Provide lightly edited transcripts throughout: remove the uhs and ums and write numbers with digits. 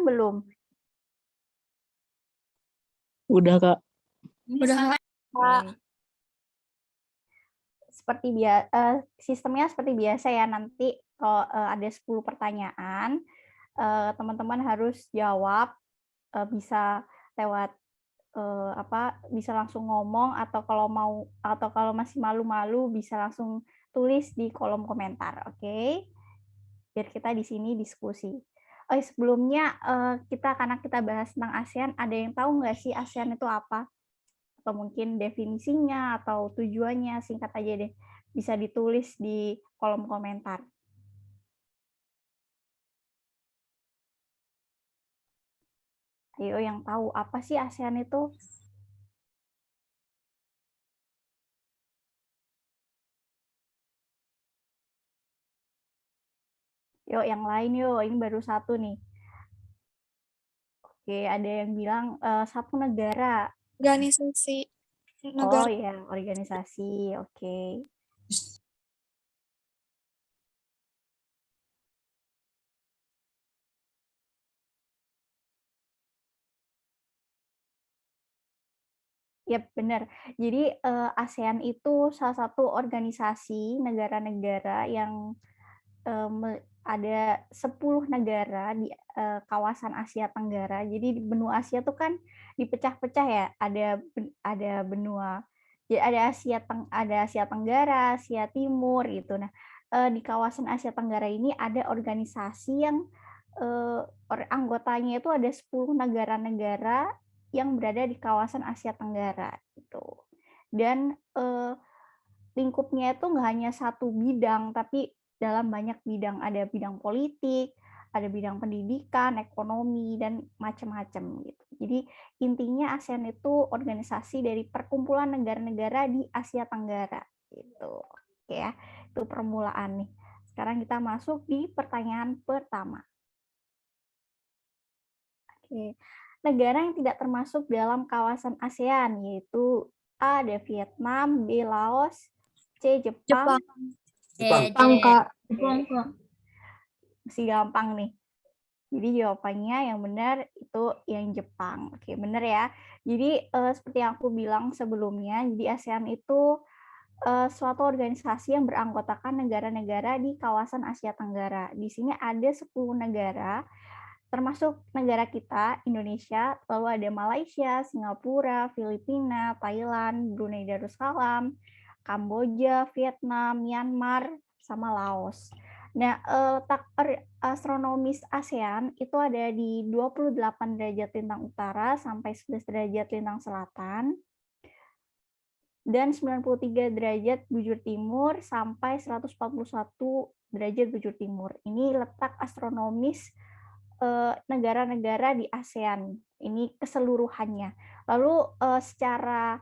belum? Udah, Kak. Udah, Kak. Seperti sistemnya seperti biasa ya, nanti kalau ada 10 pertanyaan, teman-teman harus jawab, bisa lewat bisa langsung ngomong, atau kalau masih malu-malu bisa langsung tulis di kolom komentar, oke? Biar kita di sini diskusi. Sebelumnya karena kita bahas tentang ASEAN, ada yang tahu nggak sih ASEAN itu apa? Atau mungkin definisinya atau tujuannya, singkat aja deh. Bisa ditulis di kolom komentar. Ayo yang tahu apa sih ASEAN itu? Yuk yang lain yuk, ini baru satu nih. Oke, ada yang bilang satu negara. Organisasi Oh negara. ya, organisasi. Oke. Yap, benar. Jadi ASEAN itu salah satu organisasi negara-negara yang ada 10 negara di kawasan Asia Tenggara. Jadi di benua Asia tuh kan dipecah-pecah ya. Ada benua, jadi ada Asia Tenggara, Asia Timur gitu. Nah, di kawasan Asia Tenggara ini ada organisasi yang anggotanya itu ada 10 negara-negara yang berada di kawasan Asia Tenggara gitu. Dan lingkupnya itu nggak hanya satu bidang, tapi dalam banyak bidang. Ada bidang politik, ada bidang pendidikan, ekonomi, dan macam-macam gitu. Jadi intinya ASEAN itu organisasi dari perkumpulan negara-negara di Asia Tenggara gitu. Oke ya, itu permulaan nih. Sekarang kita masuk di pertanyaan pertama. Oke. Negara yang tidak termasuk dalam kawasan ASEAN yaitu A. ada Vietnam, B. Laos, C. Jepang. Jepang, Kak. Masih gampang nih. Jadi jawabannya yang benar itu yang Jepang. Oke, benar ya. Jadi seperti yang aku bilang sebelumnya, jadi ASEAN itu suatu organisasi yang beranggotakan negara-negara di kawasan Asia Tenggara. Di sini ada 10 negara, termasuk negara kita, Indonesia, lalu ada Malaysia, Singapura, Filipina, Thailand, Brunei Darussalam, Kamboja, Vietnam, Myanmar, sama Laos. Nah, letak astronomis ASEAN itu ada di 28 derajat lintang utara sampai 11 derajat lintang selatan, dan 93 derajat bujur timur sampai 141 derajat bujur timur. Ini letak astronomis negara-negara di ASEAN. Ini keseluruhannya. Lalu secara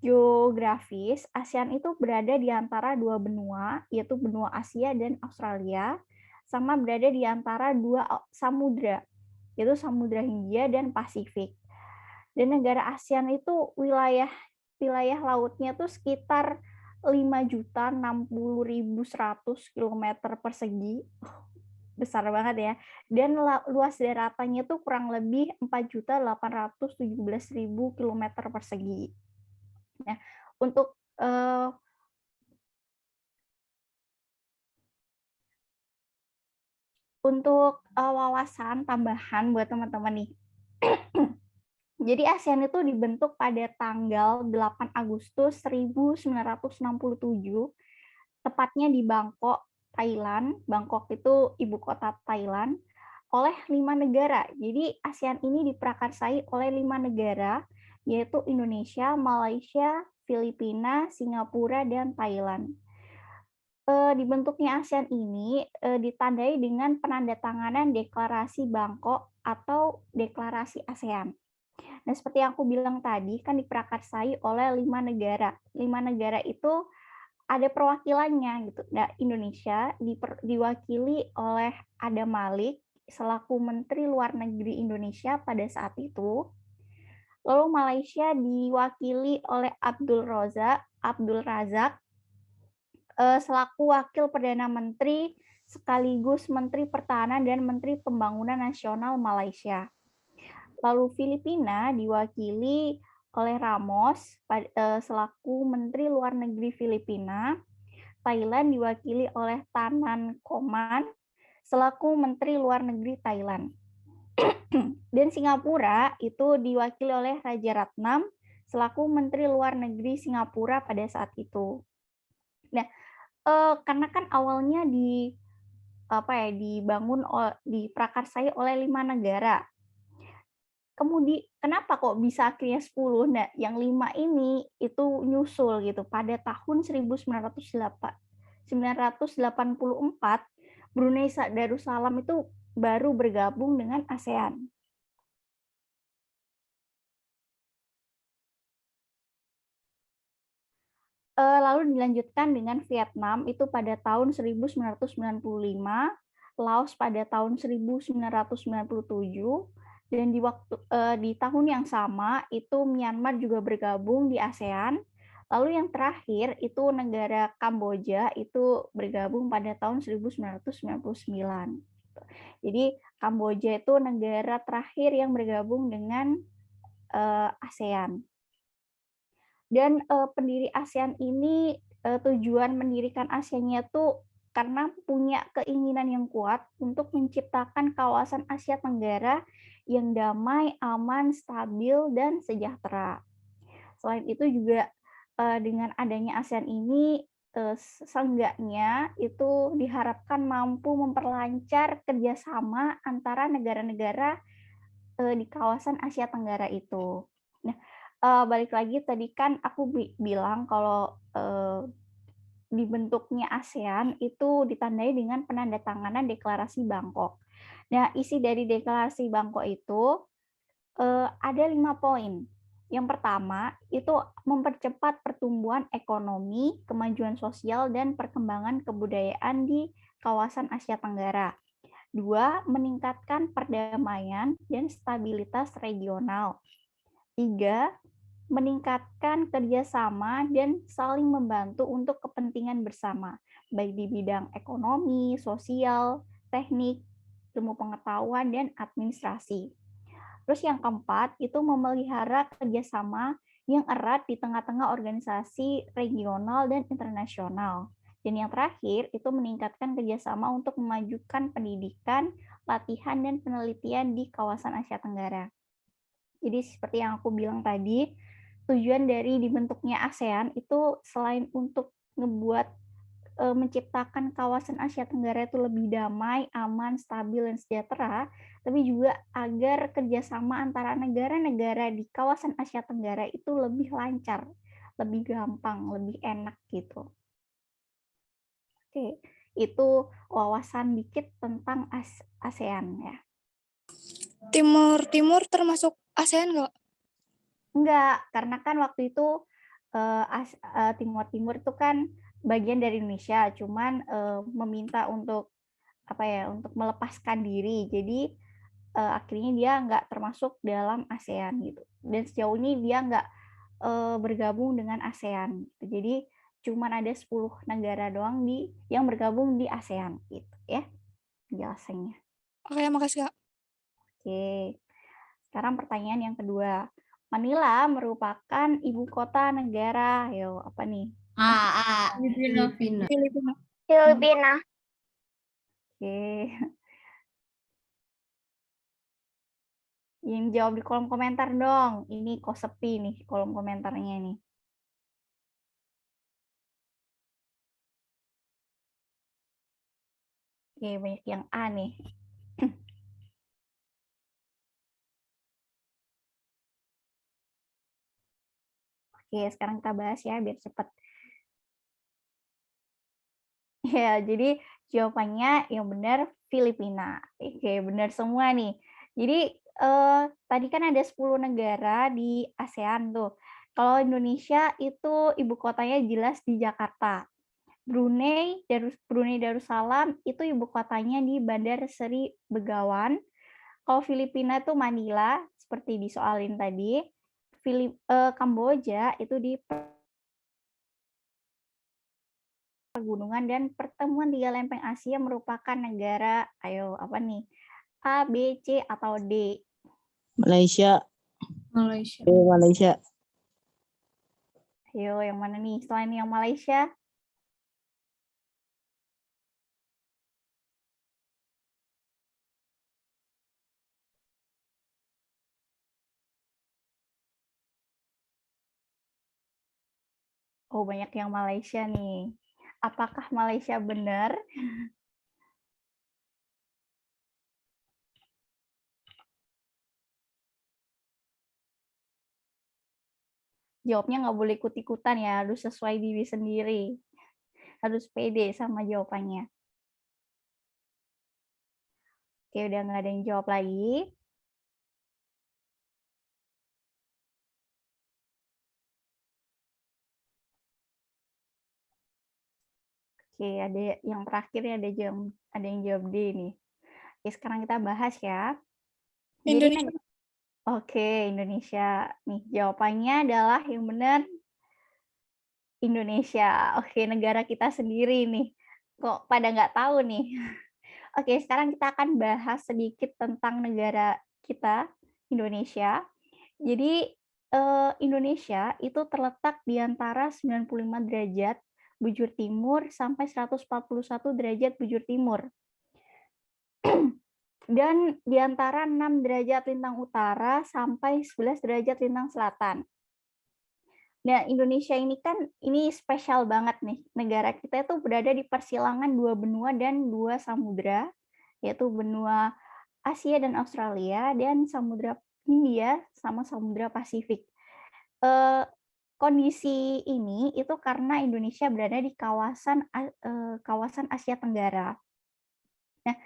geografis, ASEAN itu berada di antara dua benua, yaitu benua Asia dan Australia, sama berada di antara dua samudra, yaitu Samudra Hindia dan Pasifik. Dan negara ASEAN itu wilayah lautnya tuh sekitar 5.060.100 km persegi. Besar banget ya. Dan luas daratannya tuh kurang lebih 4.817.000 km persegi. Nah, untuk wawasan tambahan buat teman-teman nih. Jadi ASEAN itu dibentuk pada tanggal 8 Agustus 1967, tepatnya di Bangkok, Thailand. Bangkok itu ibu kota Thailand, oleh 5 negara. Jadi ASEAN ini diprakarsai oleh 5 negara, yaitu Indonesia, Malaysia, Filipina, Singapura, dan Thailand. Dibentuknya ASEAN ini ditandai dengan penandatanganan Deklarasi Bangkok atau Deklarasi ASEAN. Nah, seperti yang aku bilang tadi, kan diprakarsai oleh 5 negara. 5 negara itu ada perwakilannya gitu. Nah, Indonesia diwakili oleh Adam Malik selaku Menteri Luar Negeri Indonesia pada saat itu. Lalu Malaysia diwakili oleh Abdul Razak selaku Wakil Perdana Menteri sekaligus Menteri Pertahanan dan Menteri Pembangunan Nasional Malaysia. Lalu Filipina diwakili oleh Ramos selaku Menteri Luar Negeri Filipina. Thailand diwakili oleh Tanan Koman selaku Menteri Luar Negeri Thailand. Dan Singapura itu diwakili oleh Raja Ratnam selaku Menteri Luar Negeri Singapura pada saat itu. Nah, karena kan awalnya dibangun diprakarsai oleh 5 negara. Kemudian kenapa kok bisa akhirnya 10? Nah, yang 5 ini itu nyusul gitu. Pada tahun 1984, Brunei Darussalam itu baru bergabung dengan ASEAN. Lalu dilanjutkan dengan Vietnam itu pada tahun 1995, Laos pada tahun 1997, dan di tahun yang sama itu Myanmar juga bergabung di ASEAN. Lalu yang terakhir itu negara Kamboja itu bergabung pada tahun 1999. Jadi Kamboja itu negara terakhir yang bergabung dengan ASEAN. Dan pendiri ASEAN ini tujuan mendirikan ASEAN-nya tuh karena punya keinginan yang kuat untuk menciptakan kawasan Asia Tenggara yang damai, aman, stabil, dan sejahtera. Selain itu juga dengan adanya ASEAN ini seenggaknya itu diharapkan mampu memperlancar kerjasama antara negara-negara di kawasan Asia Tenggara itu. Nah, balik lagi tadi kan aku bilang kalau dibentuknya ASEAN itu ditandai dengan penandatanganan deklarasi Bangkok. Nah, isi dari deklarasi Bangkok itu ada 5 poin. Yang pertama itu mempercepat pertumbuhan ekonomi, kemajuan sosial, dan perkembangan kebudayaan di kawasan Asia Tenggara. 2, meningkatkan perdamaian dan stabilitas regional. 3, meningkatkan kerjasama dan saling membantu untuk kepentingan bersama, baik di bidang ekonomi, sosial, teknik, ilmu pengetahuan, dan administrasi. Terus yang keempat, itu memelihara kerjasama yang erat di tengah-tengah organisasi regional dan internasional. Dan yang terakhir, itu meningkatkan kerjasama untuk memajukan pendidikan, latihan, dan penelitian di kawasan Asia Tenggara. Jadi seperti yang aku bilang tadi, tujuan dari dibentuknya ASEAN itu selain untuk menciptakan kawasan Asia Tenggara itu lebih damai, aman, stabil, dan sejahtera, tapi juga agar kerjasama antara negara-negara di kawasan Asia Tenggara itu lebih lancar, lebih gampang, lebih enak gitu. Oke, itu wawasan dikit tentang ASEAN ya. Timur termasuk ASEAN nggak? Enggak, karena kan waktu itu Timur itu kan bagian dari Indonesia, cuman meminta untuk untuk melepaskan diri. Jadi akhirnya dia nggak termasuk dalam ASEAN gitu. Dan sejauh ini dia nggak bergabung dengan ASEAN. Jadi cuman ada 10 negara doang yang bergabung di ASEAN gitu ya penjelasannya. Oke, makasih Kak. Oke. Sekarang pertanyaan yang kedua. Manila merupakan ibu kota negara. Yo, apa nih? Filipina. Filipina. Oke. Yang jawab di kolom komentar dong. Ini kok sepi nih kolom komentarnya nih. Oke, banyak yang A nih. Oke, sekarang kita bahas ya biar cepat. Ya, jadi jawabannya yang benar Filipina. Oke, benar semua nih. Jadi tadi kan ada 10 negara di ASEAN tuh. Kalau Indonesia itu ibu kotanya jelas di Jakarta. Brunei Darussalam itu ibu kotanya di Bandar Seri Begawan. Kalau Filipina itu Manila, seperti disoalin tadi. Kamboja itu di pegunungan dan pertemuan tiga lempeng Asia merupakan negara, ayo apa nih? A, B, C, atau D? Malaysia. Malaysia. Malaysia. Ayo, yang mana nih? Selain yang Malaysia? Oh, banyak yang Malaysia nih. Apakah Malaysia benar? Jawabnya nggak boleh ikut-ikutan ya, harus sesuai diri sendiri. Harus pede sama jawabannya. Oke, udah nggak ada yang jawab lagi. Oke, ada yang terakhir ya, ada yang jawab D nih. Oke, sekarang kita bahas ya. Indonesia. Oke, Indonesia. Nih, jawabannya adalah yang benar Indonesia. Oke, negara kita sendiri nih. Kok pada nggak tahu nih? Oke, sekarang kita akan bahas sedikit tentang negara kita, Indonesia. Jadi, Indonesia itu terletak di antara 95 derajat bujur timur sampai 141 derajat bujur timur. Dan di antara 6 derajat lintang utara sampai 11 derajat lintang selatan. Nah, Indonesia ini kan ini spesial banget nih. Negara kita itu berada di persilangan dua benua dan dua samudra, yaitu benua Asia dan Australia dan Samudra Hindia sama Samudra Pasifik. Kondisi ini itu karena Indonesia berada di kawasan Asia Tenggara. Nah,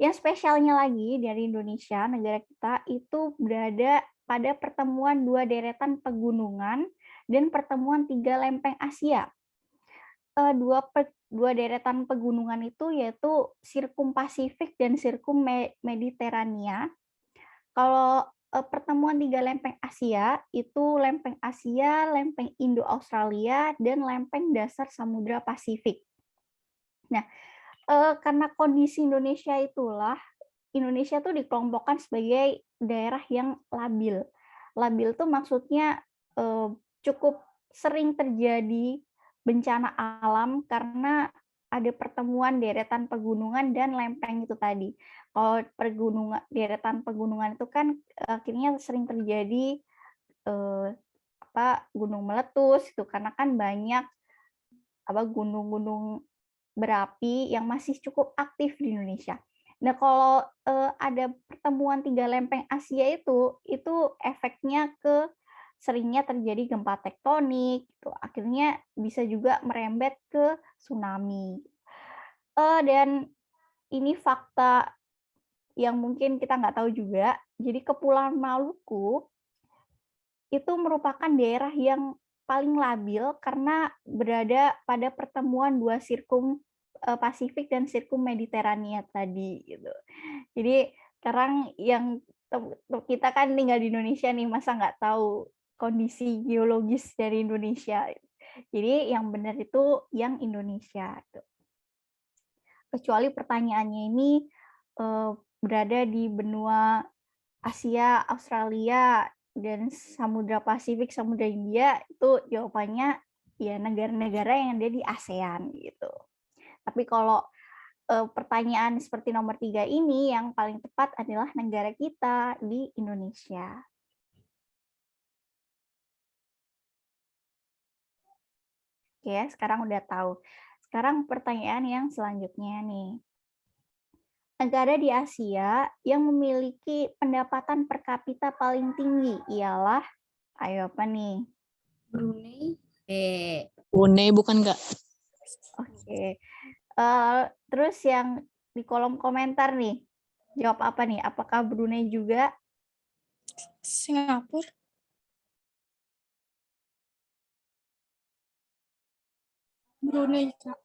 yang spesialnya lagi dari Indonesia, negara kita itu berada pada pertemuan dua deretan pegunungan dan pertemuan tiga lempeng Asia. Dua deretan pegunungan itu yaitu Sirkum Pasifik dan Sirkum Mediterania. Kalau pertemuan tiga lempeng Asia itu lempeng Asia, lempeng Indo-Australia, dan lempeng dasar Samudra Pasifik. Nah, karena kondisi Indonesia itulah Indonesia tuh dikelompokkan sebagai daerah yang labil. Labil tuh maksudnya cukup sering terjadi bencana alam karena ada pertemuan deretan pegunungan dan lempeng itu tadi. Kalau deretan pegunungan itu kan akhirnya sering terjadi gunung meletus itu karena kan banyak gunung-gunung berapi yang masih cukup aktif di Indonesia. Nah, kalau ada pertemuan tiga lempeng Asia itu efeknya ke seringnya terjadi gempa tektonik, gitu. Akhirnya bisa juga merembet ke tsunami. Dan ini fakta yang mungkin kita nggak tahu juga. Jadi Kepulauan Maluku itu merupakan daerah yang paling labil karena berada pada pertemuan dua sirkum Pasifik dan sirkum Mediterania tadi gitu. Jadi sekarang yang kita kan tinggal di Indonesia nih, masa nggak tahu kondisi geologis dari Indonesia. Jadi yang benar itu yang Indonesia. Kecuali pertanyaannya ini berada di benua Asia, Australia, dan Samudra Pasifik, Samudra Hindia, itu jawabannya ya negara-negara yang ada di ASEAN gitu. Tapi kalau pertanyaan seperti nomor 3 ini yang paling tepat adalah negara kita di Indonesia. Oke, sekarang udah tahu. Sekarang pertanyaan yang selanjutnya nih. Negara di Asia yang memiliki pendapatan per kapita paling tinggi ialah, ayo apa nih? Brunei. Brunei bukan Kak? Oke. Terus yang di kolom komentar nih, jawab apa nih? Apakah Brunei juga? Singapura. Brunei, Kak.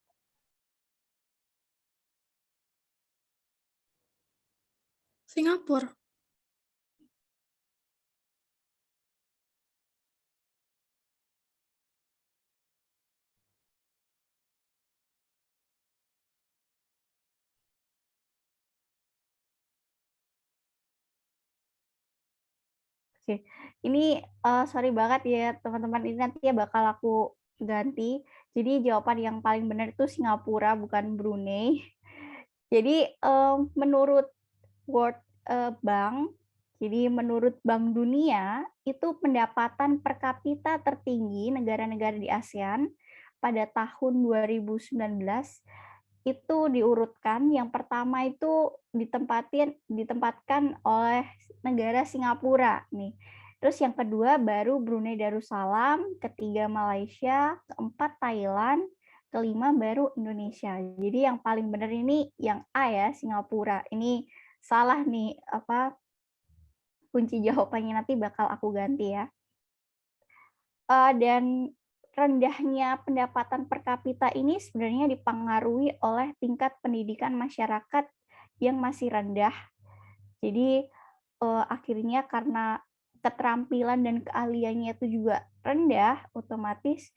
Singapura. Oke, ini sorry banget ya teman-teman, ini nanti ya bakal aku ganti. Jadi jawaban yang paling benar itu Singapura, bukan Brunei. Jadi menurut World Bank, jadi menurut Bank Dunia, itu pendapatan per kapita tertinggi negara-negara di ASEAN pada tahun 2019 itu diurutkan. Yang pertama itu ditempatkan oleh negara Singapura nih. Terus yang kedua baru Brunei Darussalam, ketiga Malaysia, keempat Thailand, kelima baru Indonesia. Jadi yang paling benar ini yang A ya, Singapura. Ini salah nih, apa kunci jawabannya nanti bakal aku ganti ya. Dan rendahnya pendapatan per kapita ini sebenarnya dipengaruhi oleh tingkat pendidikan masyarakat yang masih rendah. Jadi akhirnya karena keterampilan dan keahliannya itu juga rendah, otomatis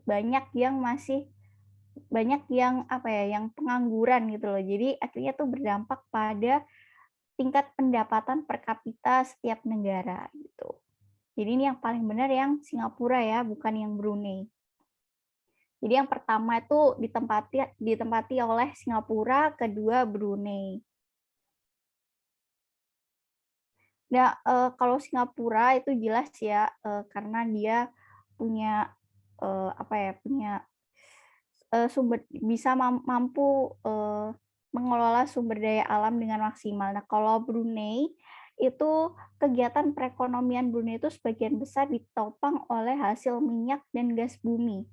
banyak yang yang pengangguran gitu loh. Jadi akhirnya tuh berdampak pada tingkat pendapatan per kapita setiap negara gitu. Jadi ini yang paling benar yang Singapura ya, bukan yang Brunei. Jadi yang pertama itu ditempati oleh Singapura, kedua Brunei. Nah, kalau Singapura itu jelas ya, karena dia punya mampu mengelola sumber daya alam dengan maksimal. Nah, kalau Brunei itu kegiatan perekonomian Brunei itu sebagian besar ditopang oleh hasil minyak dan gas bumi.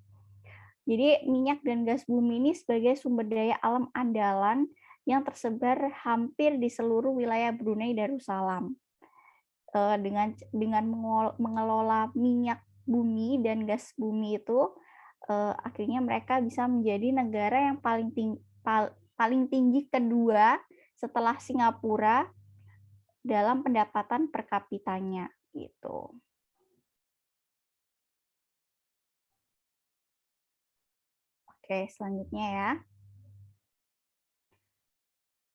Jadi minyak dan gas bumi ini sebagai sumber daya alam andalan yang tersebar hampir di seluruh wilayah Brunei Darussalam. Dengan mengelola minyak bumi dan gas bumi itu, akhirnya mereka bisa menjadi negara yang paling tinggi kedua setelah Singapura dalam pendapatan per kapitanya gitu. Oke, selanjutnya ya.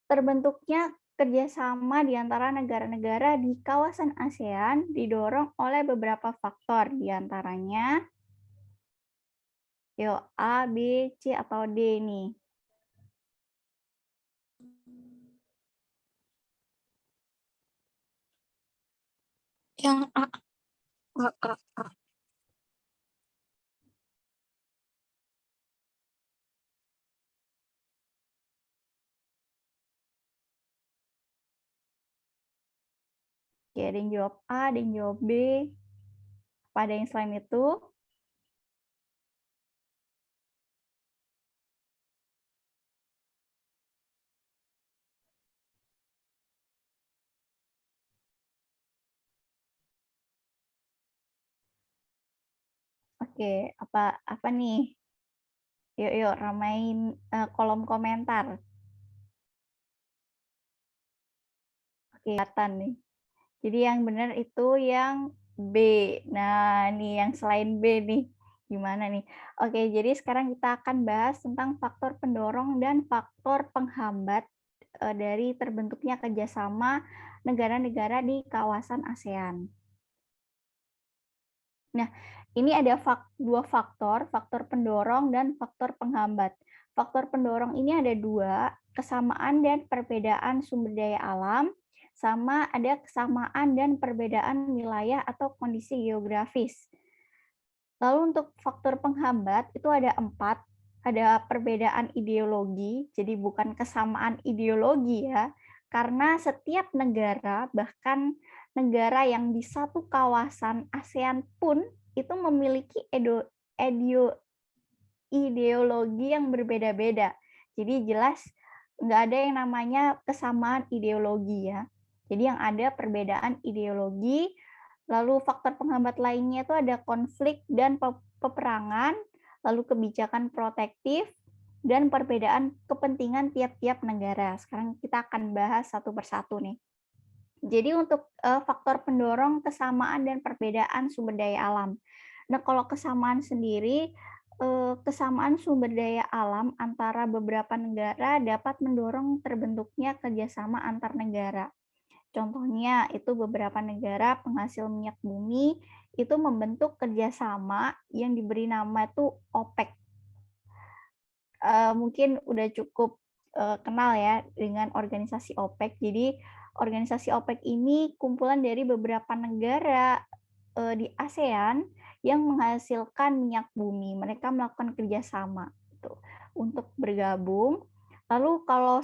Terbentuknya kerjasama di antara negara-negara di kawasan ASEAN didorong oleh beberapa faktor, di antaranya yuk A, B, C, atau D nih. Yang A. Oke, ada yang jawab A, ada yang jawab B. Apa ada yang selain itu? Oke, apa nih? Yuk ramein kolom komentar. Oke, kelihatan nih. Jadi yang benar itu yang B. Nah, nih yang selain B nih. Gimana nih? Oke, jadi sekarang kita akan bahas tentang faktor pendorong dan faktor penghambat dari terbentuknya kerjasama negara-negara di kawasan ASEAN. Nah, ini ada dua faktor pendorong dan faktor penghambat. Faktor pendorong ini ada dua, kesamaan dan perbedaan sumber daya alam, sama ada kesamaan dan perbedaan wilayah atau kondisi geografis. Lalu untuk faktor penghambat itu ada 4, ada perbedaan ideologi, jadi bukan kesamaan ideologi ya, karena setiap negara, bahkan negara yang di satu kawasan ASEAN pun itu memiliki ideologi yang berbeda-beda. Jadi jelas nggak ada yang namanya kesamaan ideologi ya. Jadi yang ada perbedaan ideologi, lalu faktor penghambat lainnya itu ada konflik dan peperangan, lalu kebijakan protektif, dan perbedaan kepentingan tiap-tiap negara. Sekarang kita akan bahas satu persatu nih. Jadi untuk faktor pendorong kesamaan dan perbedaan sumber daya alam. Nah, kalau kesamaan sendiri, kesamaan sumber daya alam antara beberapa negara dapat mendorong terbentuknya kerjasama antar negara. Contohnya itu beberapa negara penghasil minyak bumi itu membentuk kerjasama yang diberi nama itu OPEC. Mungkin udah cukup kenal ya dengan organisasi OPEC. Jadi organisasi OPEC ini kumpulan dari beberapa negara di ASEAN yang menghasilkan minyak bumi. Mereka melakukan kerjasama gitu, untuk bergabung. Lalu kalau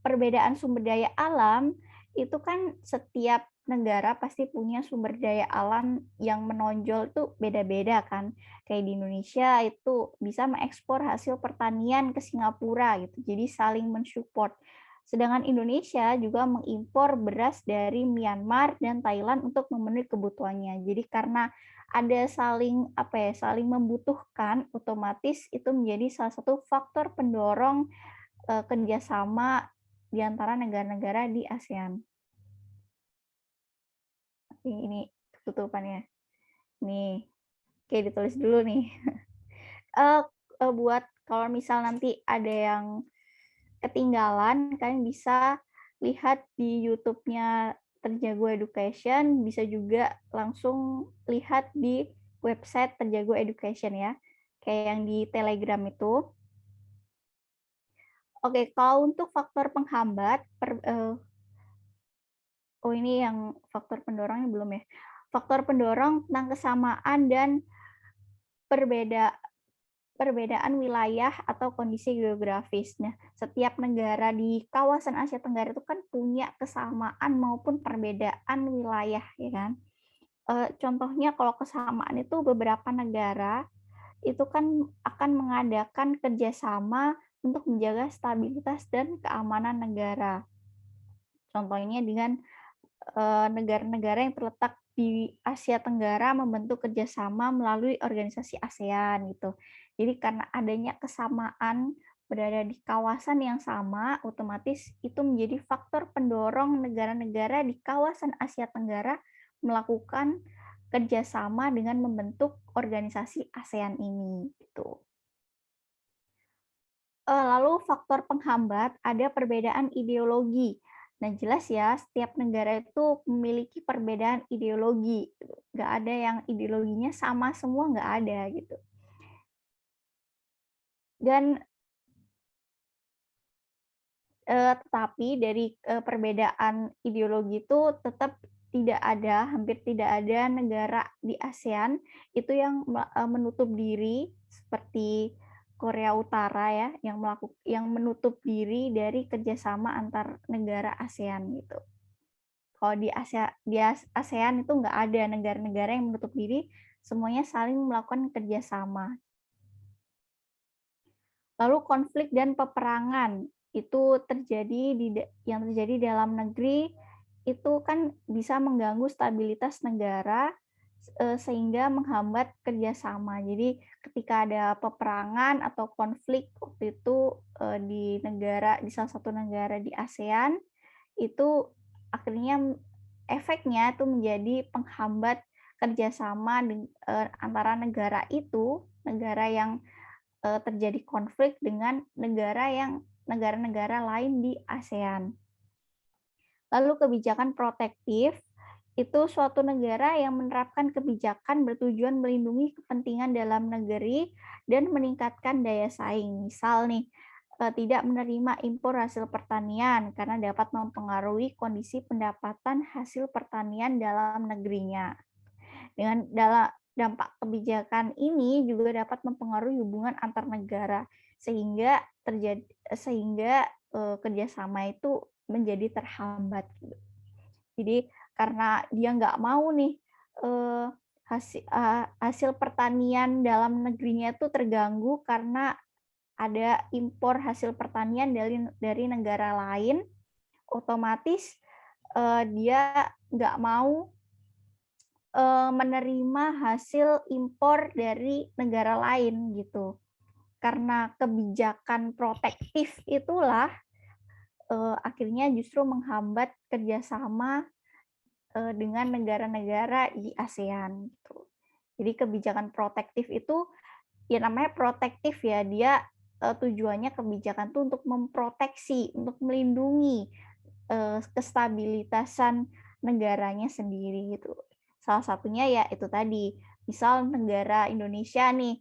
perbedaan sumber daya alam itu kan setiap negara pasti punya sumber daya alam yang menonjol itu beda-beda kan. Kayak di Indonesia itu bisa mengekspor hasil pertanian ke Singapura gitu. Jadi saling mensupport. Sedangkan Indonesia juga mengimpor beras dari Myanmar dan Thailand untuk memenuhi kebutuhannya. Jadi karena ada saling membutuhkan, otomatis itu menjadi salah satu faktor pendorong kerjasama di antara negara-negara di ASEAN. Ini tutupannya. Nih, oke ditulis dulu nih. Buat kalau misal nanti ada yang ketinggalan, kalian bisa lihat di YouTube-nya Terjago Education, bisa juga langsung lihat di website Terjago Education ya, kayak yang di Telegram itu. Oke, kalau untuk faktor penghambat, ini yang faktor pendorongnya belum ya. Faktor pendorong tentang kesamaan dan perbedaan wilayah atau kondisi geografis. Nah, setiap negara di kawasan Asia Tenggara itu kan punya kesamaan maupun perbedaan wilayah, ya kan? Contohnya kalau kesamaan itu beberapa negara itu kan akan mengadakan kerjasama untuk menjaga stabilitas dan keamanan negara. Contohnya dengan negara-negara yang terletak di Asia Tenggara membentuk kerjasama melalui organisasi ASEAN gitu. Jadi karena adanya kesamaan berada di kawasan yang sama, otomatis itu menjadi faktor pendorong negara-negara di kawasan Asia Tenggara melakukan kerjasama dengan membentuk organisasi ASEAN ini. Gitu. Lalu faktor penghambat, ada perbedaan ideologi. Nah, jelas ya, setiap negara itu memiliki perbedaan ideologi. Nggak ada yang ideologinya sama semua, nggak ada gitu. Dan tetapi dari perbedaan ideologi itu tetap tidak ada, hampir tidak ada negara di ASEAN itu yang menutup diri seperti Korea Utara ya, yang menutup diri dari kerjasama antar negara ASEAN gitu. Kalau di ASEAN itu nggak ada negara-negara yang menutup diri, semuanya saling melakukan kerjasama. Lalu konflik dan peperangan itu yang terjadi dalam negeri itu kan bisa mengganggu stabilitas negara sehingga menghambat kerjasama. Jadi ketika ada peperangan atau konflik waktu itu di salah satu negara di ASEAN itu akhirnya efeknya itu menjadi penghambat kerjasama antara negara yang terjadi konflik dengan negara-negara lain di ASEAN. Lalu kebijakan protektif itu suatu negara yang menerapkan kebijakan bertujuan melindungi kepentingan dalam negeri dan meningkatkan daya saing. Misal nih, tidak menerima impor hasil pertanian karena dapat mempengaruhi kondisi pendapatan hasil pertanian dalam negerinya. Dengan dampak kebijakan ini juga dapat mempengaruhi hubungan antar negara sehingga kerjasama itu menjadi terhambat. Jadi karena dia nggak mau nih hasil pertanian dalam negerinya itu terganggu karena ada impor hasil pertanian dari negara lain, otomatis dia nggak mau menerima hasil impor dari negara lain gitu. Karena kebijakan protektif itulah akhirnya justru menghambat kerjasama dengan negara-negara di ASEAN. Gitu. Jadi kebijakan protektif itu ya namanya protektif ya, dia tujuannya kebijakan itu untuk memproteksi, untuk melindungi kestabilitasan negaranya sendiri gitu. Salah satunya ya itu tadi, misal negara Indonesia nih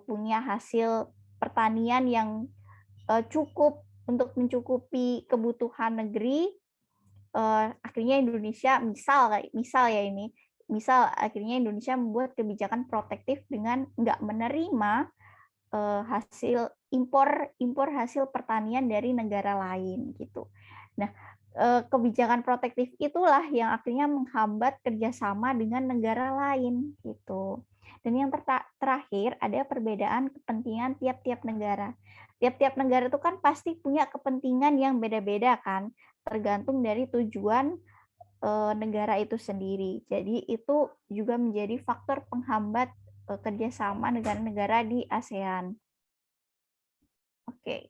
punya hasil pertanian yang cukup untuk mencukupi kebutuhan negeri, akhirnya Indonesia misal ya ini, misal akhirnya Indonesia membuat kebijakan protektif dengan nggak menerima hasil impor hasil pertanian dari negara lain gitu. Nah, kebijakan protektif itulah yang akhirnya menghambat kerjasama dengan negara lain gitu. Dan yang terakhir ada perbedaan kepentingan tiap-tiap negara. Tiap-tiap negara itu kan pasti punya kepentingan yang beda-beda kan, tergantung dari tujuan negara itu sendiri. Jadi itu juga menjadi faktor penghambat kerjasama negara-negara di ASEAN. Oke,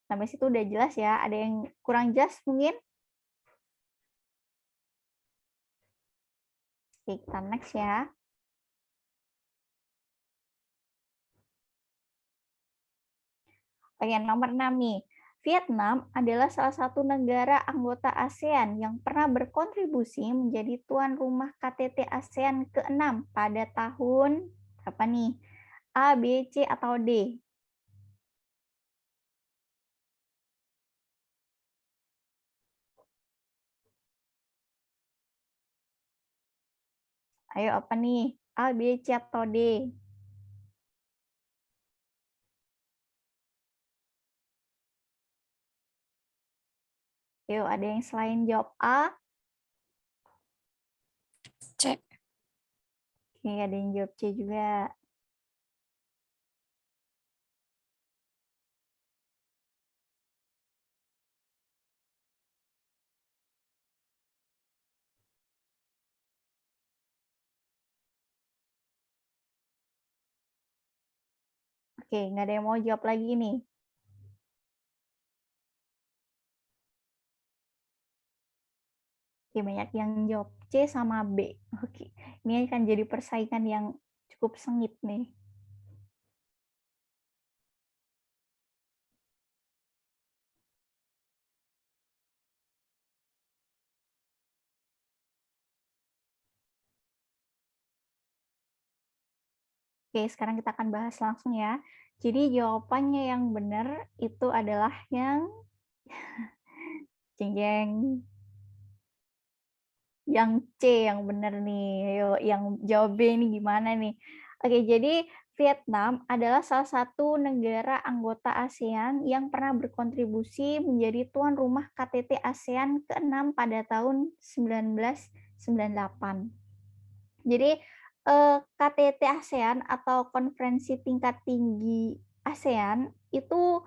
sampai situ udah jelas ya. Ada yang kurang jelas mungkin? Oke, kita next ya. Oke, nomor 6 nih. Vietnam adalah salah satu negara anggota ASEAN yang pernah berkontribusi menjadi tuan rumah KTT ASEAN ke-6 pada tahun berapa nih? A, B, C, atau D? Ayo apa nih? A, B, C, atau D? Yuk, ada yang selain jawab A? C. Oke, ada yang jawab C juga. Oke, nggak ada yang mau jawab lagi nih. Oke, banyak yang jawab C sama B. Oke, ini akan jadi persaingan yang cukup sengit nih. Oke, sekarang kita akan bahas langsung ya. Jadi jawabannya yang benar itu adalah yang jeng yang C yang benar nih. Ayo, yang jawab B ini gimana nih? Oke, jadi Vietnam adalah salah satu negara anggota ASEAN yang pernah berkontribusi menjadi tuan rumah KTT ASEAN ke-6 pada tahun 1998. Jadi KTT ASEAN atau Konferensi Tingkat Tinggi ASEAN itu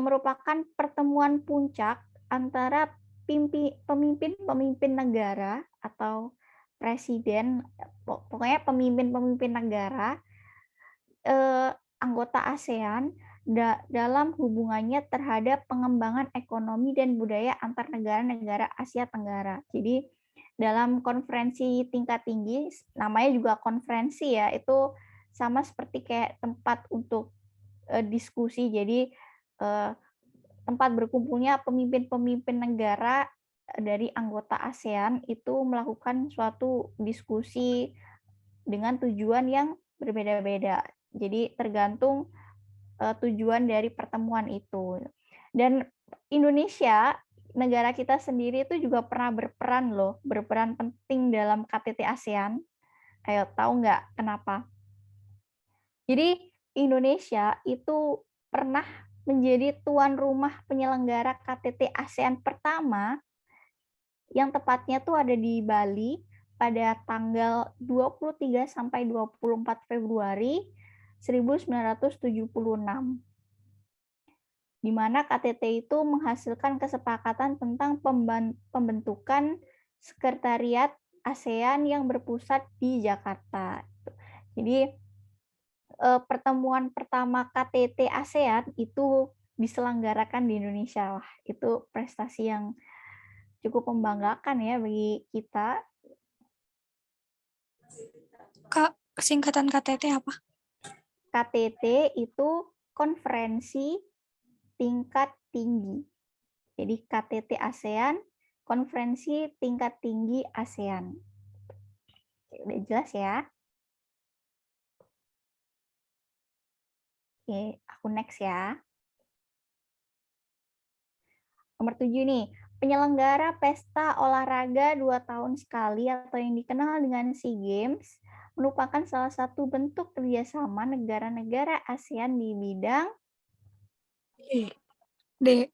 merupakan pertemuan puncak antara pemimpin-pemimpin negara atau presiden, pokoknya pemimpin-pemimpin negara anggota ASEAN dalam hubungannya terhadap pengembangan ekonomi dan budaya antar negara-negara Asia Tenggara. Jadi dalam konferensi tingkat tinggi, namanya juga konferensi ya, itu sama seperti kayak tempat untuk diskusi. Jadi tempat berkumpulnya pemimpin-pemimpin negara dari anggota ASEAN itu melakukan suatu diskusi dengan tujuan yang berbeda-beda. Jadi tergantung tujuan dari pertemuan itu. Dan Indonesia, negara kita sendiri itu juga pernah berperan penting dalam KTT ASEAN. Ayo, tahu nggak kenapa? Jadi Indonesia itu pernah menjadi tuan rumah penyelenggara KTT ASEAN pertama yang tepatnya tuh ada di Bali pada tanggal 23 sampai 24 Februari 1976. Di mana KTT itu menghasilkan kesepakatan tentang pembentukan sekretariat ASEAN yang berpusat di Jakarta. Jadi pertemuan pertama KTT ASEAN itu diselenggarakan di Indonesia. Itu prestasi yang cukup membanggakan ya bagi kita. Kak, singkatan KTT apa? KTT itu konferensi tingkat tinggi. Jadi KTT ASEAN, Konferensi Tingkat Tinggi ASEAN. Oke, udah jelas ya? Oke, aku next ya. Nomor 7 nih, penyelenggara pesta olahraga 2 tahun sekali atau yang dikenal dengan SEA Games merupakan salah satu bentuk kerjasama negara-negara ASEAN di bidang D.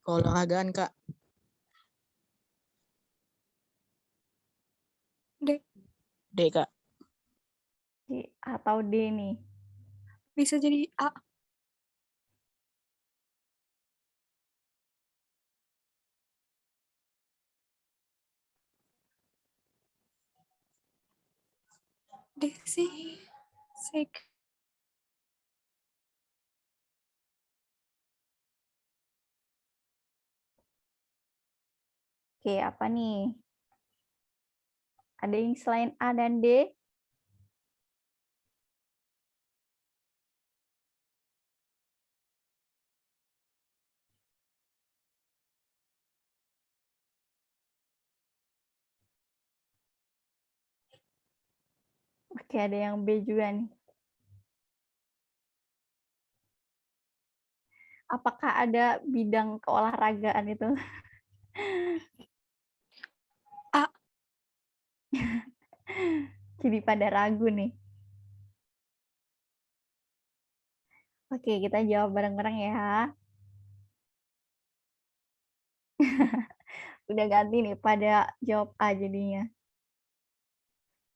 Keolahragaan, Kak. D. D, Kak. atau D nih. Bisa jadi A. D sih. Sek. Oke, apa nih? Ada yang selain A dan D? Oke, ada yang B juga nih. Apakah ada bidang keolahragaan itu? A. Jadi pada ragu nih. Oke, kita jawab bareng-bareng ya. Udah ganti nih pada jawab A jadinya.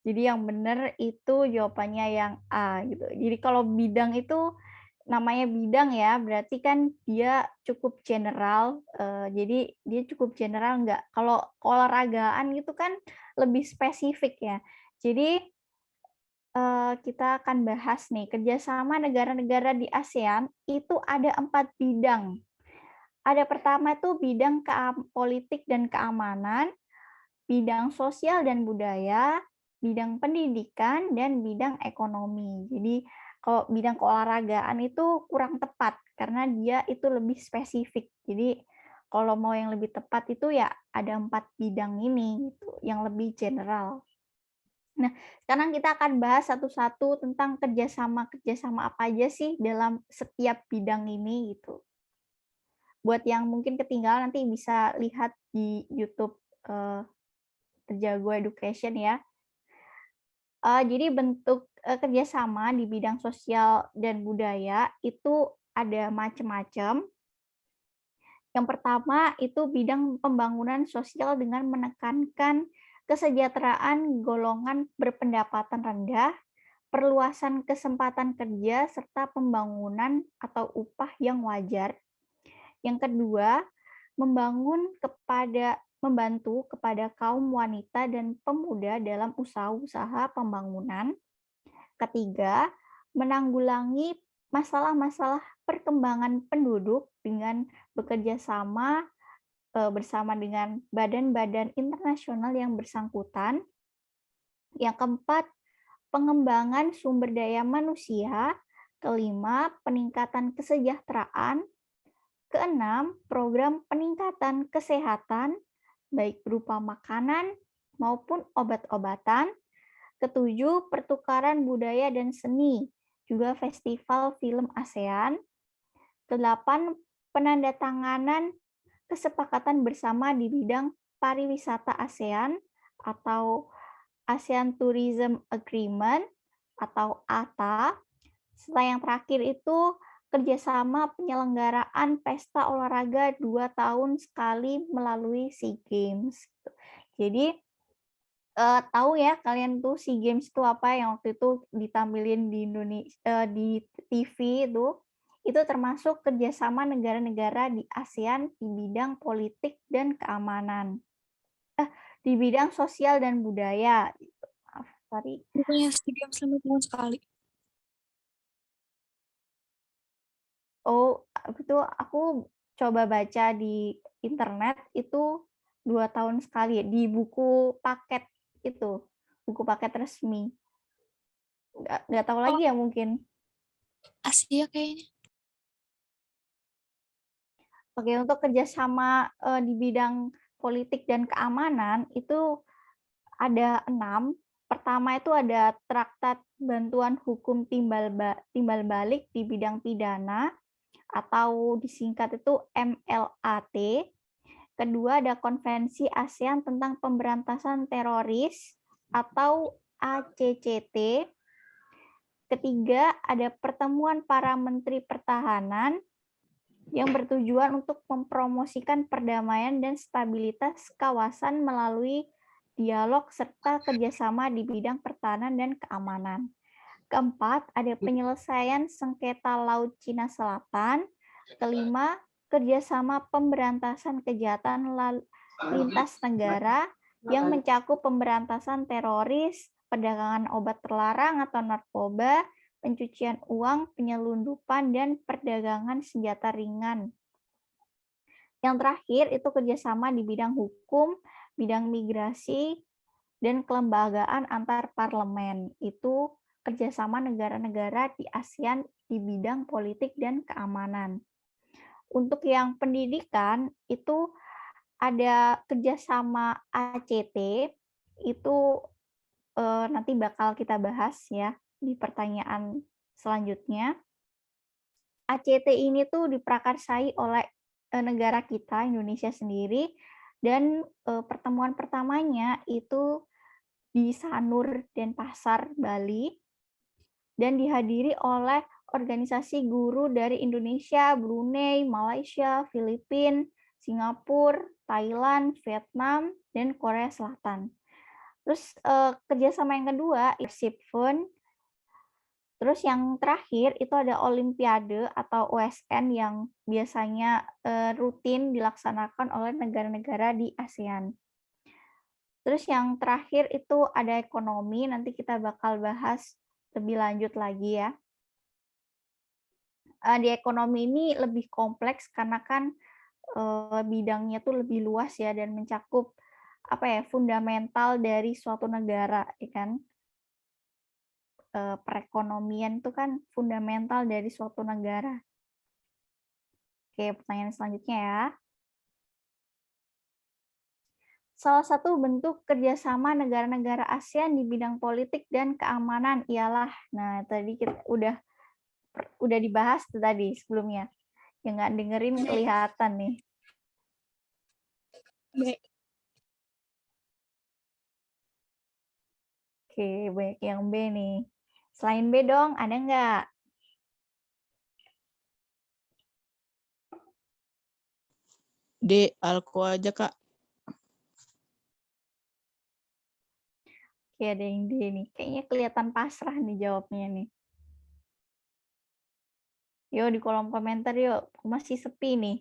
Jadi yang benar itu jawabannya yang A gitu. Jadi kalau bidang itu namanya bidang ya, berarti kan dia cukup general. Jadi dia cukup general enggak. Kalau keolahragaan gitu kan lebih spesifik ya. Jadi kita akan bahas nih kerjasama negara-negara di ASEAN itu ada 4 bidang. Ada pertama itu bidang politik dan keamanan, bidang sosial dan budaya, bidang pendidikan, dan bidang ekonomi. Jadi kalau bidang keolahragaan itu kurang tepat karena dia itu lebih spesifik. Jadi kalau mau yang lebih tepat itu ya ada 4 bidang ini gitu, yang lebih general. Nah, sekarang kita akan bahas satu-satu tentang kerjasama apa aja sih dalam setiap bidang ini gitu. Buat yang mungkin ketinggalan nanti bisa lihat di YouTube Terjago Education ya. Jadi bentuk kerjasama di bidang sosial dan budaya itu ada macam-macam. Yang pertama itu bidang pembangunan sosial dengan menekankan kesejahteraan golongan berpendapatan rendah, perluasan kesempatan kerja, serta pembangunan atau upah yang wajar. Yang kedua, membantu kepada kaum wanita dan pemuda dalam usaha-usaha pembangunan. Ketiga, menanggulangi masalah-masalah perkembangan penduduk dengan bekerja sama bersama dengan badan-badan internasional yang bersangkutan. Yang keempat, pengembangan sumber daya manusia. Kelima, peningkatan kesejahteraan. Keenam, program peningkatan kesehatan, baik berupa makanan maupun obat-obatan. Ketujuh, pertukaran budaya dan seni, juga festival film ASEAN. Kedelapan, penandatanganan kesepakatan bersama di bidang pariwisata ASEAN atau ASEAN Tourism Agreement atau ATA. Setelah yang terakhir itu kerjasama penyelenggaraan pesta olahraga 2 tahun sekali melalui SEA Games. Jadi tahu ya kalian tuh SEA Games itu apa yang waktu itu ditampilin di Indonesia di TV itu termasuk kerjasama negara-negara di ASEAN di bidang politik dan keamanan, di bidang sosial dan budaya. Maaf, sorry. Bukannya SEA Games 5 tahun sekali. Oh, aku coba baca di internet itu 2 tahun sekali di buku paket itu, buku paket resmi. Nggak tahu lagi ya mungkin. Asia kayaknya. Oke, untuk kerjasama di bidang politik dan keamanan itu ada 6. Pertama itu ada Traktat Bantuan Hukum Timbal Balik di bidang pidana atau disingkat itu MLAT. Kedua ada Konvensi ASEAN tentang Pemberantasan Teroris atau ACCT. Ketiga ada Pertemuan Para Menteri Pertahanan yang bertujuan untuk mempromosikan perdamaian dan stabilitas kawasan melalui dialog serta kerjasama di bidang pertahanan dan keamanan. Keempat, ada penyelesaian sengketa Laut Cina Selatan. Kelima, kerjasama pemberantasan kejahatan lintas negara yang mencakup pemberantasan teroris, perdagangan obat terlarang atau narkoba, pencucian uang, penyelundupan, dan perdagangan senjata ringan. Yang terakhir itu kerjasama di bidang hukum, bidang migrasi, dan kelembagaan antar parlemen. Itu kerjasama negara-negara di ASEAN di bidang politik dan keamanan. Untuk yang pendidikan itu ada kerjasama ACT, itu nanti bakal kita bahas ya di pertanyaan selanjutnya. ACT ini tuh diprakarsai oleh negara kita, Indonesia sendiri, dan pertemuan pertamanya itu di Sanur, Denpasar, Bali, dan dihadiri oleh organisasi guru dari Indonesia, Brunei, Malaysia, Filipina, Singapura, Thailand, Vietnam, dan Korea Selatan. Terus kerjasama yang kedua, SIPFUN. Terus yang terakhir itu ada Olimpiade atau OSN yang biasanya rutin dilaksanakan oleh negara-negara di ASEAN. Terus yang terakhir itu ada ekonomi, nanti kita bakal bahas lebih lanjut lagi ya. Di ekonomi ini lebih kompleks karena kan bidangnya tuh lebih luas ya dan mencakup fundamental dari suatu negara, ya kan? Perekonomian itu kan fundamental dari suatu negara. Oke, pertanyaan selanjutnya ya. Salah satu bentuk kerjasama negara-negara ASEAN di bidang politik dan keamanan ialah, nah tadi kita udah dibahas tuh tadi sebelumnya. Yang nggak dengerin kelihatan nih. B. Oke, banyak yang B nih. Selain B dong, ada nggak? D, Alko aja, Kak. Oke, ada yang D nih. Kayaknya kelihatan pasrah nih jawabnya nih. Yuk di kolom komentar yuk. Masih sepi nih.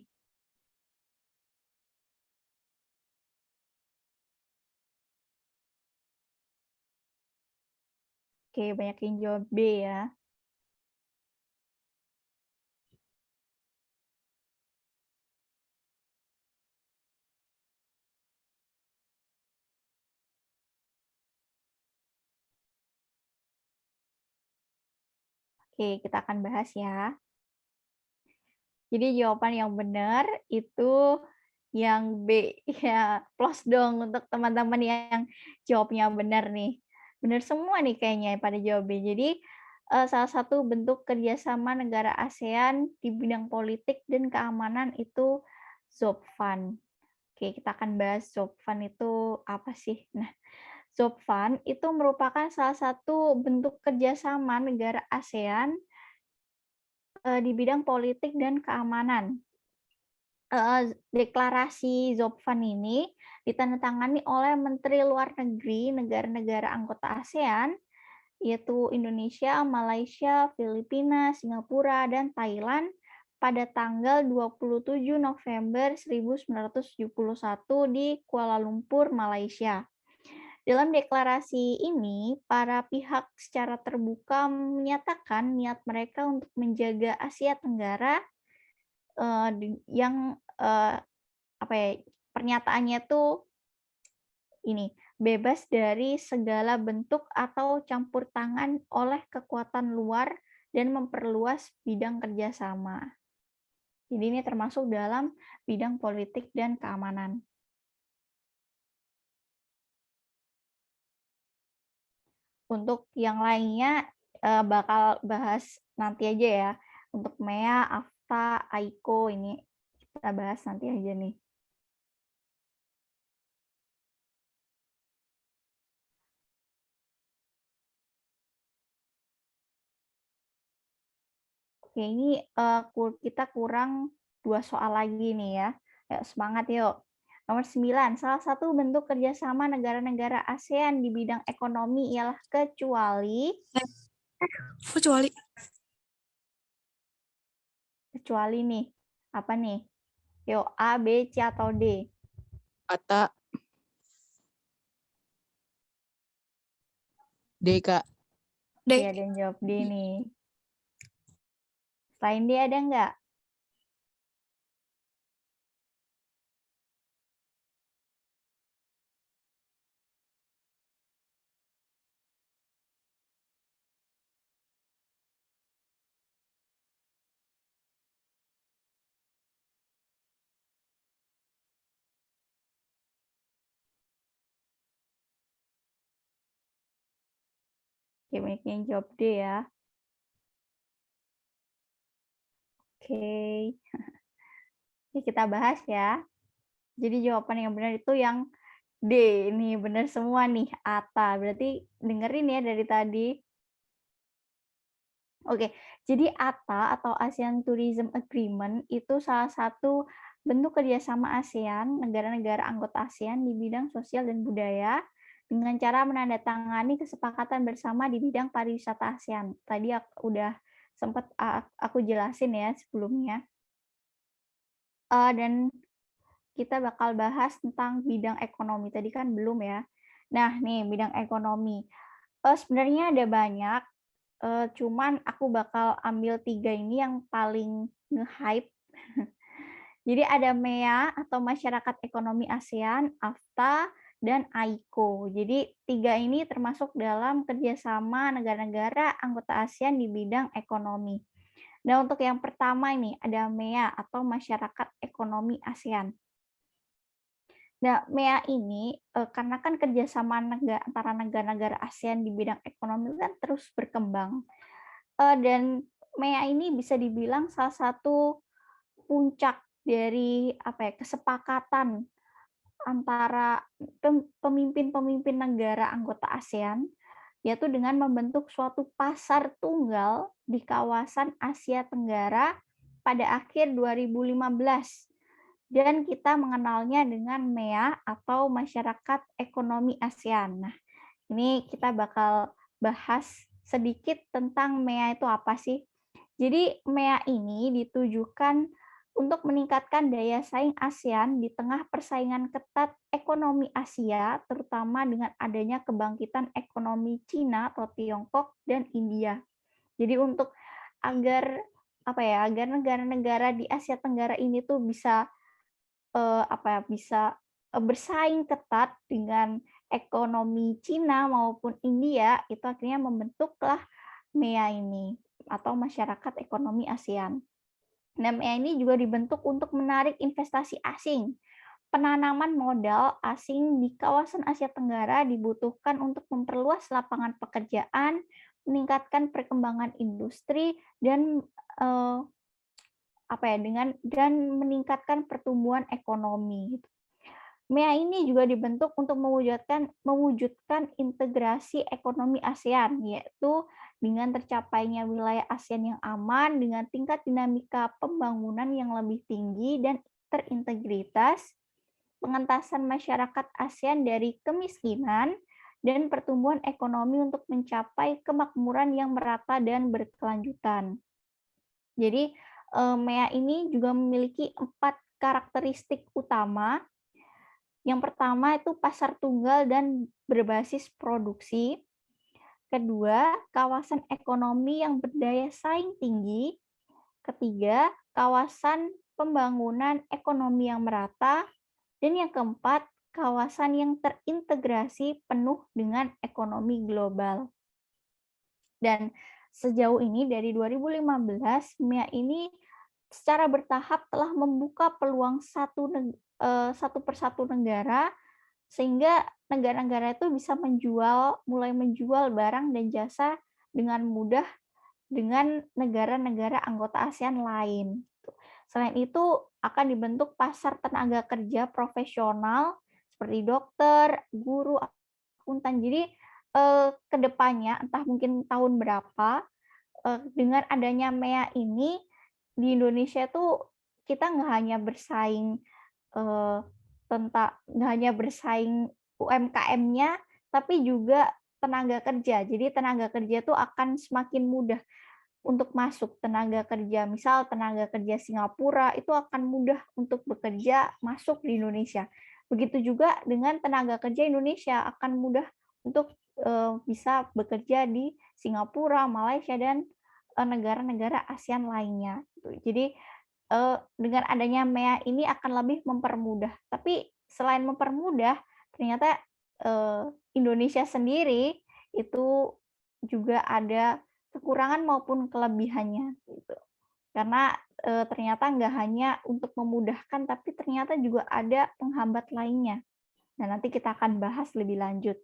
Oke, banyak yang jawab B ya. Oke, kita akan bahas ya. Jadi jawaban yang benar itu yang B. Ya, plus dong untuk teman-teman yang jawabnya benar nih. Benar semua nih kayaknya pada jawab B. Jadi salah satu bentuk kerjasama negara ASEAN di bidang politik dan keamanan itu ZOPFAN. Oke, kita akan bahas ZOPFAN itu apa sih. Nah, ZOPFAN itu merupakan salah satu bentuk kerjasama negara ASEAN di bidang politik dan keamanan. Deklarasi ZOPFAN ini ditandatangani oleh Menteri Luar Negeri negara-negara anggota ASEAN, yaitu Indonesia, Malaysia, Filipina, Singapura, dan Thailand pada tanggal 27 November 1971 di Kuala Lumpur, Malaysia. Dalam deklarasi ini, para pihak secara terbuka menyatakan niat mereka untuk menjaga Asia Tenggara yang pernyataannya tuh ini, bebas dari segala bentuk atau campur tangan oleh kekuatan luar dan memperluas bidang kerjasama. Jadi ini termasuk dalam bidang politik dan keamanan. Untuk yang lainnya bakal bahas nanti aja ya. Untuk MEA, AFTA, AICO ini kita bahas nanti aja nih. Oke, ini kita kurang 2 soal lagi nih ya. Ayo semangat yuk. Nomor 9, salah satu bentuk kerjasama negara-negara ASEAN di bidang ekonomi ialah kecuali nih. Apa nih? Yuk, A, B, C, atau D? Kata D, Kak. D. Iya, dan jawab D nih. Selain D ada nggak? Oke, banyak yang jawab D ya. Oke. Oke, kita bahas ya. Jadi jawaban yang benar itu yang D. Ini benar semua nih, ATA. Berarti dengerin ya dari tadi. Oke, jadi ATA atau ASEAN Tourism Agreement itu salah satu bentuk kerjasama ASEAN, negara-negara anggota ASEAN di bidang sosial dan budaya, dengan cara menandatangani kesepakatan bersama di bidang pariwisata ASEAN. Tadi udah sempat aku jelasin ya sebelumnya. Dan kita bakal bahas tentang bidang ekonomi. Tadi kan belum ya. Nah, nih bidang ekonomi. Sebenarnya ada banyak, cuman aku bakal ambil 3 ini yang paling nge-hype. Jadi ada MEA atau Masyarakat Ekonomi ASEAN, AFTA, dan AICO. Jadi 3 ini termasuk dalam kerjasama negara-negara anggota ASEAN di bidang ekonomi. Nah, untuk yang pertama ini ada MEA atau Masyarakat Ekonomi ASEAN. Nah, MEA ini karena kan kerjasama antara negara-negara ASEAN di bidang ekonomi kan terus berkembang, dan MEA ini bisa dibilang salah satu puncak dari kesepakatan antara pemimpin-pemimpin negara anggota ASEAN, yaitu dengan membentuk suatu pasar tunggal di kawasan Asia Tenggara pada akhir 2015. Dan kita mengenalnya dengan MEA atau Masyarakat Ekonomi ASEAN. Nah, ini kita bakal bahas sedikit tentang MEA itu apa sih. Jadi MEA ini ditujukan untuk meningkatkan daya saing ASEAN di tengah persaingan ketat ekonomi Asia, terutama dengan adanya kebangkitan ekonomi Cina atau Tiongkok dan India. Jadi untuk agar agar negara-negara di Asia Tenggara ini tuh bisa bersaing ketat dengan ekonomi Cina maupun India, itu akhirnya membentuklah MEA ini atau Masyarakat Ekonomi ASEAN. Nah, MEA ini juga dibentuk untuk menarik investasi asing. Penanaman modal asing di kawasan Asia Tenggara dibutuhkan untuk memperluas lapangan pekerjaan, meningkatkan perkembangan industri, dan dan meningkatkan pertumbuhan ekonomi. MEA ini juga dibentuk untuk mewujudkan integrasi ekonomi ASEAN, yaitu dengan tercapainya wilayah ASEAN yang aman dengan tingkat dinamika pembangunan yang lebih tinggi dan terintegritas, pengentasan masyarakat ASEAN dari kemiskinan, dan pertumbuhan ekonomi untuk mencapai kemakmuran yang merata dan berkelanjutan. Jadi, MEA ini juga memiliki 4 karakteristik utama. Yang pertama itu pasar tunggal dan berbasis produksi. Kedua, kawasan ekonomi yang berdaya saing tinggi. Ketiga, kawasan pembangunan ekonomi yang merata. Dan yang keempat, kawasan yang terintegrasi penuh dengan ekonomi global. Dan sejauh ini dari 2015 MEA ini secara bertahap telah membuka peluang satu persatu negara sehingga negara-negara itu bisa mulai menjual barang dan jasa dengan mudah dengan negara-negara anggota ASEAN lain. Selain itu, akan dibentuk pasar tenaga kerja profesional seperti dokter, guru, akuntan. Jadi, ke depannya, entah mungkin tahun berapa, dengan adanya MEA ini, di Indonesia tuh kita nggak hanya bersaing nggak hanya bersaing UMKM-nya, tapi juga tenaga kerja. Jadi tenaga kerja itu akan semakin mudah untuk masuk tenaga kerja. Misal tenaga kerja Singapura itu akan mudah untuk bekerja masuk di Indonesia. Begitu juga dengan tenaga kerja Indonesia akan mudah untuk bisa bekerja di Singapura, Malaysia, dan negara-negara ASEAN lainnya. Jadi dengan adanya MEA ini akan lebih mempermudah. Tapi selain mempermudah, ternyata Indonesia sendiri itu juga ada kekurangan maupun kelebihannya. Gitu. Karena ternyata nggak hanya untuk memudahkan, tapi ternyata juga ada penghambat lainnya. Nah, nanti kita akan bahas lebih lanjut.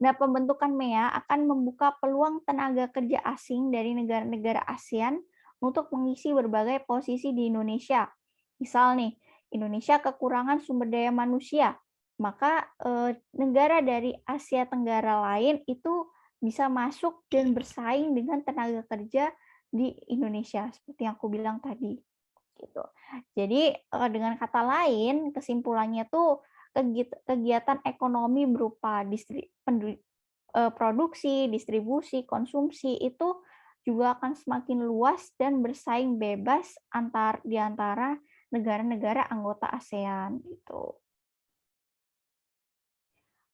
Nah, pembentukan MEA akan membuka peluang tenaga kerja asing dari negara-negara ASEAN untuk mengisi berbagai posisi di Indonesia. Misal nih, Indonesia kekurangan sumber daya manusia, maka negara dari Asia Tenggara lain itu bisa masuk dan bersaing dengan tenaga kerja di Indonesia, seperti yang aku bilang tadi. Gitu. Jadi dengan kata lain, kesimpulannya tuh kegiatan ekonomi berupa produksi, distribusi, konsumsi itu juga akan semakin luas dan bersaing bebas di antara negara-negara anggota ASEAN gitu.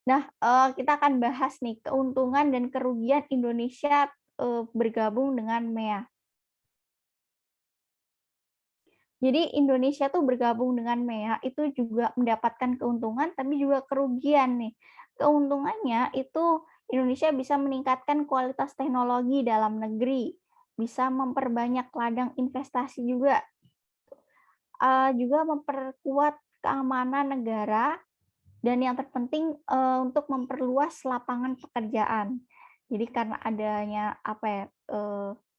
Nah, kita akan bahas nih keuntungan dan kerugian Indonesia bergabung dengan MEA. Jadi Indonesia tuh bergabung dengan MEA itu juga mendapatkan keuntungan tapi juga kerugian nih. Keuntungannya itu Indonesia bisa meningkatkan kualitas teknologi dalam negeri, bisa memperbanyak ladang investasi juga, juga memperkuat keamanan negara, dan yang terpenting untuk memperluas lapangan pekerjaan. Jadi karena adanya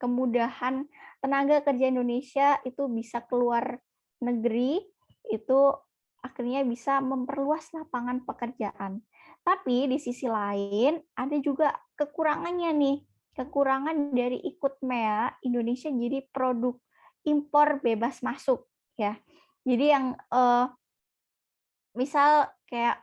kemudahan tenaga kerja Indonesia itu bisa keluar negeri, itu akhirnya bisa memperluas lapangan pekerjaan. Tapi di sisi lain ada juga kekurangannya nih. Kekurangan dari ikut MEA, Indonesia jadi produk impor bebas masuk ya. Jadi yang misal kayak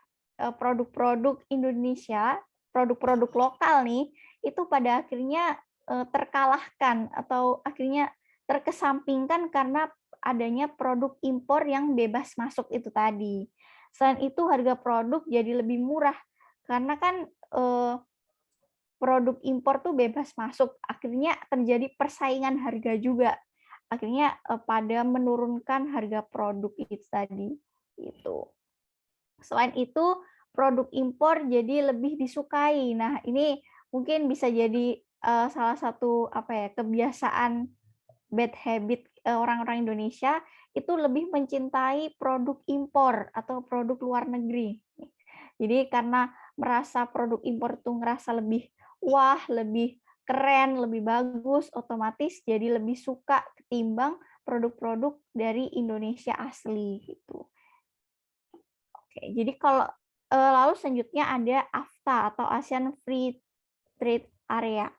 produk-produk Indonesia, produk-produk lokal nih, itu pada akhirnya terkalahkan atau akhirnya terkesampingkan karena adanya produk impor yang bebas masuk itu tadi. Selain itu harga produk jadi lebih murah karena kan produk impor tuh bebas masuk, akhirnya terjadi persaingan harga juga. Akhirnya pada menurunkan harga produk itu tadi. Itu. Selain itu, produk impor jadi lebih disukai. Nah, ini mungkin bisa jadi salah satu kebiasaan bad habit orang-orang Indonesia itu lebih mencintai produk impor atau produk luar negeri. Jadi karena merasa produk impor itu ngerasa lebih wah, lebih keren, lebih bagus, otomatis jadi lebih suka ketimbang produk-produk dari Indonesia asli gitu. Oke, jadi kalau lalu selanjutnya ada AFTA atau ASEAN Free Trade Area.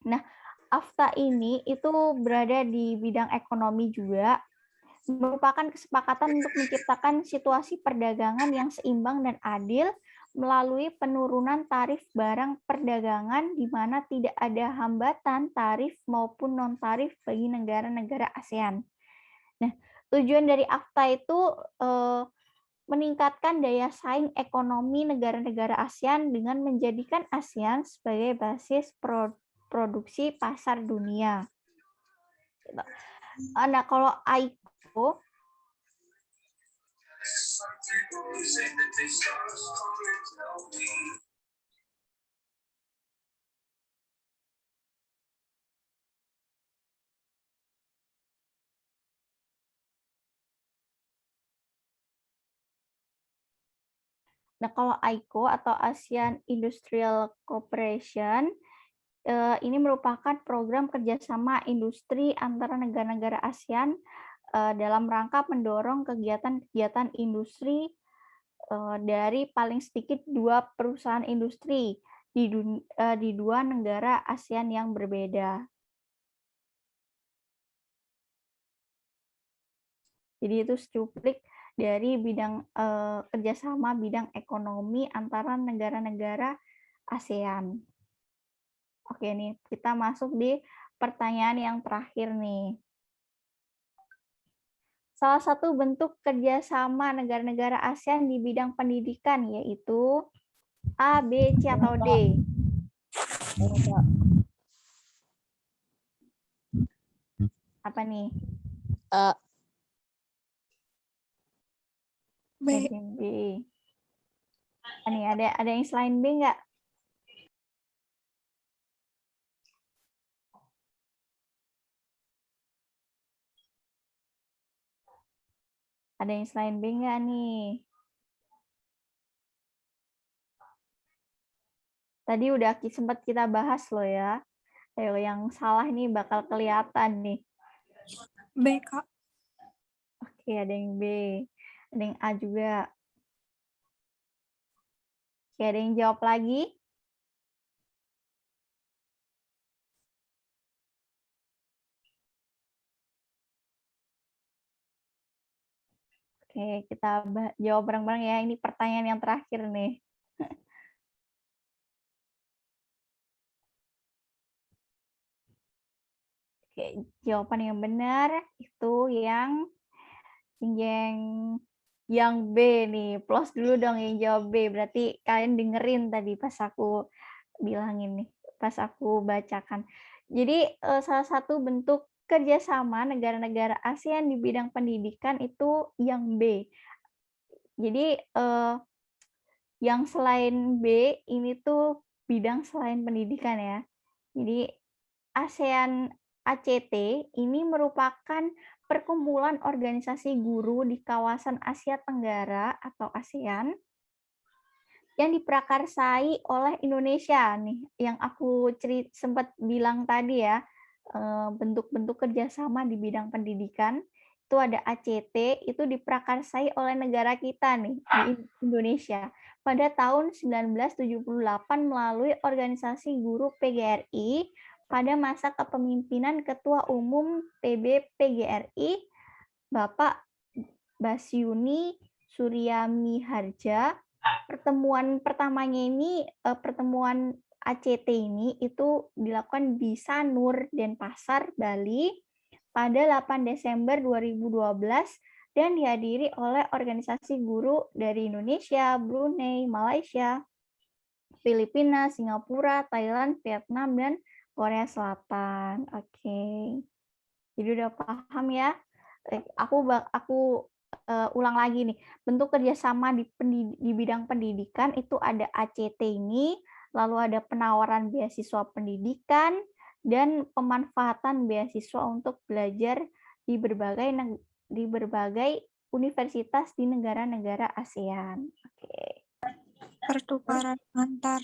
Nah, AFTA ini itu berada di bidang ekonomi juga, merupakan kesepakatan untuk menciptakan situasi perdagangan yang seimbang dan adil melalui penurunan tarif barang perdagangan di mana tidak ada hambatan tarif maupun non-tarif bagi negara-negara ASEAN. Nah, tujuan dari AFTA itu meningkatkan daya saing ekonomi negara-negara ASEAN dengan menjadikan ASEAN sebagai basis produksi pasar dunia. Nah, kalau AICO Nah, kalau AICO atau ASEAN Industrial Cooperation ini merupakan program kerjasama industri antara negara-negara ASEAN dalam rangka mendorong kegiatan-kegiatan industri dari paling sedikit 2 perusahaan industri di 2 negara ASEAN yang berbeda. Jadi itu secuplik dari bidang kerjasama bidang ekonomi antara negara-negara ASEAN. Oke nih, kita masuk di pertanyaan yang terakhir nih. Salah satu bentuk kerjasama negara-negara ASEAN di bidang pendidikan yaitu A, B, C, atau D? Apa nih? A. B. B. Nih, ada yang selain B nggak? Ada yang selain B nggak nih? Tadi udah sempat kita bahas loh ya. Ayo, yang salah nih bakal kelihatan nih. B, Kak. Oke, ada yang B. Ada yang A juga. Oke, ada yang jawab lagi? Oke, kita jawab bareng-bareng ya. Ini pertanyaan yang terakhir nih. Oke, jawaban yang benar itu yang B nih. Plus dulu dong yang jawab B. Berarti kalian dengerin tadi pas aku bilangin nih, pas aku bacakan. Jadi salah satu bentuk kerjasama negara-negara ASEAN di bidang pendidikan itu yang B. Jadi yang selain B ini tuh bidang selain pendidikan ya. Jadi ASEAN ACT ini merupakan perkumpulan organisasi guru di kawasan Asia Tenggara atau ASEAN yang diprakarsai oleh Indonesia nih, yang aku sempat bilang tadi ya, bentuk-bentuk kerjasama di bidang pendidikan itu ada ACT, itu diprakarsai oleh negara kita nih di Indonesia pada tahun 1978 melalui organisasi guru PGRI pada masa kepemimpinan Ketua Umum PB PGRI Bapak Basyuni Suryamiharja. Pertemuan pertamanya ini, pertemuan ACT ini itu dilakukan di Sanur, Denpasar, Bali pada 8 Desember 2012 dan dihadiri oleh organisasi guru dari Indonesia, Brunei, Malaysia, Filipina, Singapura, Thailand, Vietnam, dan Korea Selatan. Oke. Jadi udah paham ya? Aku ulang lagi nih. Bentuk kerjasama di bidang pendidikan itu ada ACT ini, lalu ada penawaran beasiswa pendidikan, dan pemanfaatan beasiswa untuk belajar di berbagai universitas di negara-negara ASEAN. Oke. Pertukaran antar.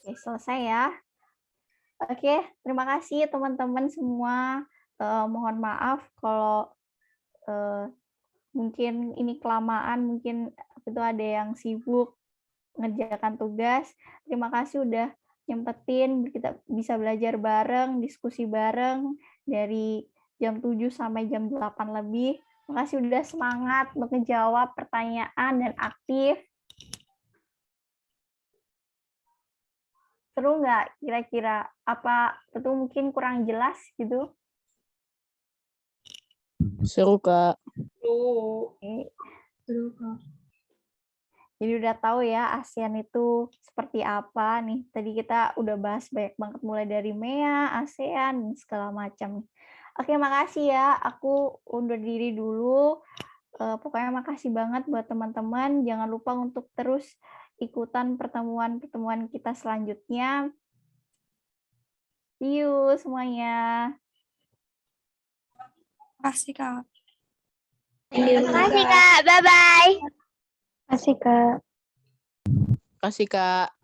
Oke, selesai ya. Oke, terima kasih teman-teman semua. Mohon maaf kalau mungkin ini kelamaan, mungkin itu ada yang sibuk mengerjakan tugas. Terima kasih udah nyempetin, kita bisa belajar bareng, diskusi bareng dari jam 7 sampai jam 8 lebih. Terima kasih udah semangat untuk menjawab pertanyaan dan aktif. Seru nggak kira-kira? Apa itu mungkin kurang jelas gitu? Seru, Kak. Seru, Kak. Jadi udah tahu ya ASEAN itu seperti apa nih. Tadi kita udah bahas banyak banget mulai dari MEA, ASEAN, dan segala macam. Oke, makasih ya. Aku undur diri dulu. Pokoknya makasih banget buat teman-teman. Jangan lupa untuk terus ikutan pertemuan-pertemuan kita selanjutnya. See you semuanya. Makasih, Kak. Terima kasih, Kak. Bye-bye. Kasih, Kak. Kasih Kak.